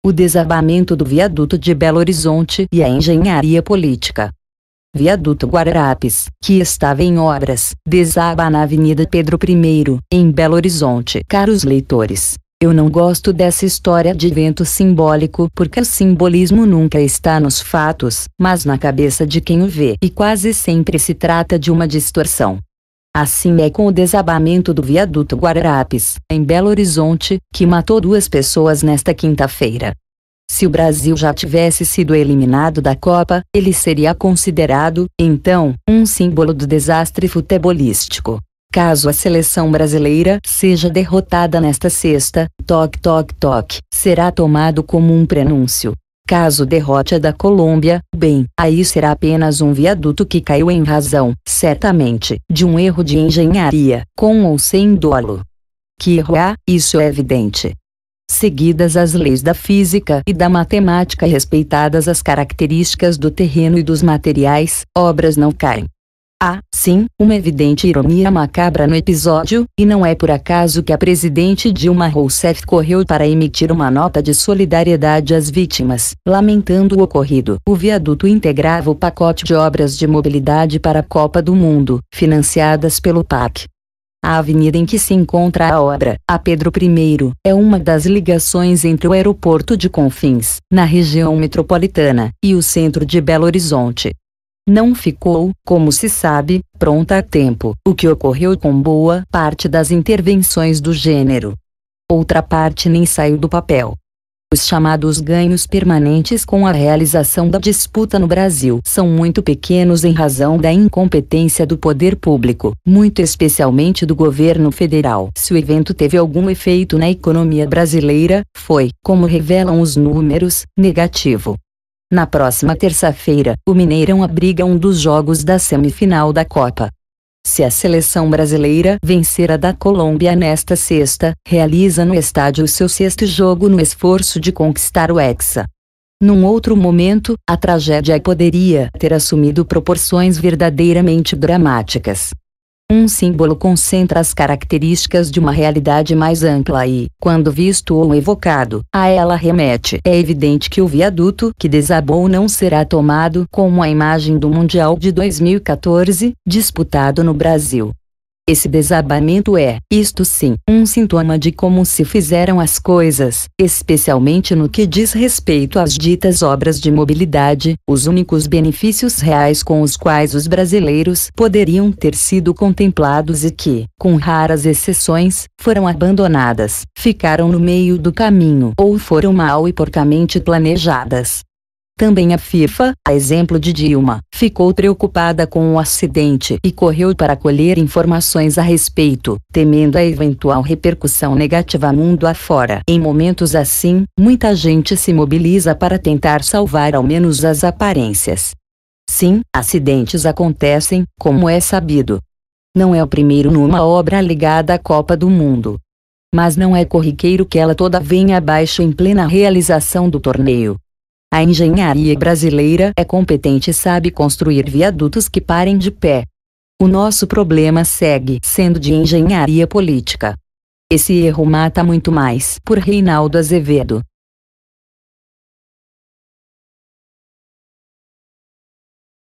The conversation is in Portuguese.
o desabamento do viaduto de Belo Horizonte e a engenharia política. Viaduto Guararapes, que estava em obras, desaba na Avenida Pedro I, em Belo Horizonte. Caros leitores, eu não gosto dessa história de evento simbólico porque o simbolismo nunca está nos fatos, mas na cabeça de quem o vê, e quase sempre se trata de uma distorção. Assim é com o desabamento do viaduto Guararapes, em Belo Horizonte, que matou 2 pessoas nesta quinta-feira. Se o Brasil já tivesse sido eliminado da Copa, ele seria considerado, então, um símbolo do desastre futebolístico. Caso a seleção brasileira seja derrotada nesta sexta, toque toque toque, será tomado como um prenúncio. Caso derrote a da Colômbia, bem, aí será apenas um viaduto que caiu em razão, certamente, de um erro de engenharia, com ou sem dolo. Que erro há, isso é evidente. Seguidas as leis da física e da matemática e respeitadas as características do terreno e dos materiais, obras não caem. Há, sim, uma evidente ironia macabra no episódio, e não é por acaso que a presidente Dilma Rousseff correu para emitir uma nota de solidariedade às vítimas, lamentando o ocorrido. O viaduto integrava o pacote de obras de mobilidade para a Copa do Mundo, financiadas pelo PAC. A avenida em que se encontra a obra, a Pedro I, é uma das ligações entre o aeroporto de Confins, na região metropolitana, e o centro de Belo Horizonte. Não ficou, como se sabe, pronta a tempo, o que ocorreu com boa parte das intervenções do gênero. Outra parte nem saiu do papel. Os chamados ganhos permanentes com a realização da disputa no Brasil são muito pequenos em razão da incompetência do poder público, muito especialmente do governo federal. Se o evento teve algum efeito na economia brasileira, foi, como revelam os números, negativo. Na próxima terça-feira, o Mineirão abriga um dos jogos da semifinal da Copa. Se a seleção brasileira vencer a da Colômbia nesta sexta, realiza no estádio o seu 6º jogo no esforço de conquistar o Hexa. Num outro momento, a tragédia poderia ter assumido proporções verdadeiramente dramáticas. Um símbolo concentra as características de uma realidade mais ampla e, quando visto ou evocado, a ela remete. É evidente que o viaduto que desabou não será tomado como a imagem do Mundial de 2014, disputado no Brasil. Esse desabamento é, isto sim, um sintoma de como se fizeram as coisas, especialmente no que diz respeito às ditas obras de mobilidade, os únicos benefícios reais com os quais os brasileiros poderiam ter sido contemplados e que, com raras exceções, foram abandonadas, ficaram no meio do caminho ou foram mal e porcamente planejadas. Também a FIFA, a exemplo de Dilma, ficou preocupada com o acidente e correu para colher informações a respeito, temendo a eventual repercussão negativa mundo afora. Em momentos assim, muita gente se mobiliza para tentar salvar ao menos as aparências. Sim, acidentes acontecem, como é sabido. Não é o primeiro numa obra ligada à Copa do Mundo. Mas não é corriqueiro que ela toda venha abaixo em plena realização do torneio. A engenharia brasileira é competente e sabe construir viadutos que parem de pé. O nosso problema segue sendo de engenharia política. Esse erro mata muito mais. Por Reinaldo Azevedo.